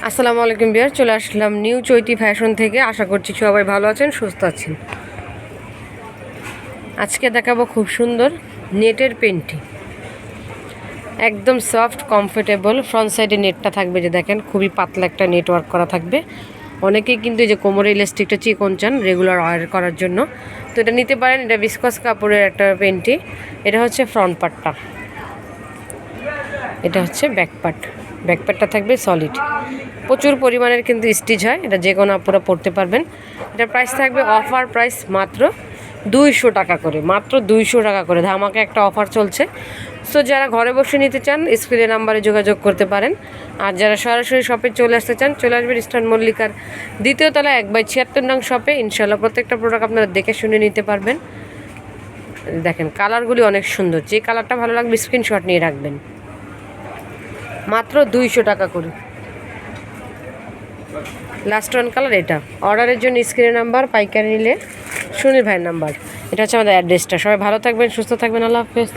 আসসালামু আলাইকুম বিয়ার, চলে আসলাম নিউ চৈতি ফ্যাশন থেকে। আশা করছি সবাই ভালো আছেন, সুস্থ আছেন। আজকে দেখাবো খুব সুন্দর নেটের পেন্টি, একদম সফট কমফোর্টেবল। ফ্রন্ট সাইডে নেটটা থাকবে, যে দেখেন খুবই পাতলা একটা নেটওয়ার্ক করা থাকবে। অনেকেই কিন্তু এই যে কোমরে ইলাস্টিকটা চিকন চান রেগুলার ওয়ার করার জন্য, তো এটা নিতে পারেন। এটা বিসকস কাপড়ের একটা পেন্টি। এটা হচ্ছে ফ্রন্ট পার্টটা, এটা হচ্ছে ব্যাক পার্ট। ব্যাক পার্টটা থাকবে সলিড, প্রচুর পরিমাণের কিন্তু স্টিচ হয়। এটা যে কোনো আপুরা পরতে পারবেন। এটার প্রাইস থাকবে অফার প্রাইস মাত্র 200 টাকা করে, মাত্র 200 টাকা করে। ধামাকা একটা অফার চলছে। সো যারা ঘরে বসে নিতে চান স্ক্রিনের নাম্বারে যোগাযোগ করতে পারেন। আর যারা সরাসরি শপে চলে আসতে চান, চলে আসবেন ইস্টার্ন মল্লিকার 2য় তলা 1/76 নং শপে। ইনশাল্লাহ প্রত্যেকটা প্রোডাক্ট আপনারা দেখে শুনে নিতে পারবেন। দেখেন কালারগুলি অনেক সুন্দর, যে কালারটা ভালো লাগবে স্ক্রিনশট নিয়ে রাখবেন। মাত্র 200 টাকা করে। লাস্ট ওয়ান কালার এটা। অর্ডারের জন্য স্ক্রিনের নাম্বার, পাইকারি নিলে সুনীল ভাইয়ের নাম্বার। এটা হচ্ছে আমাদের অ্যাড্রেসটা। সবাই ভালো থাকবেন, সুস্থ থাকবেন। আল্লাহ হাফেজ।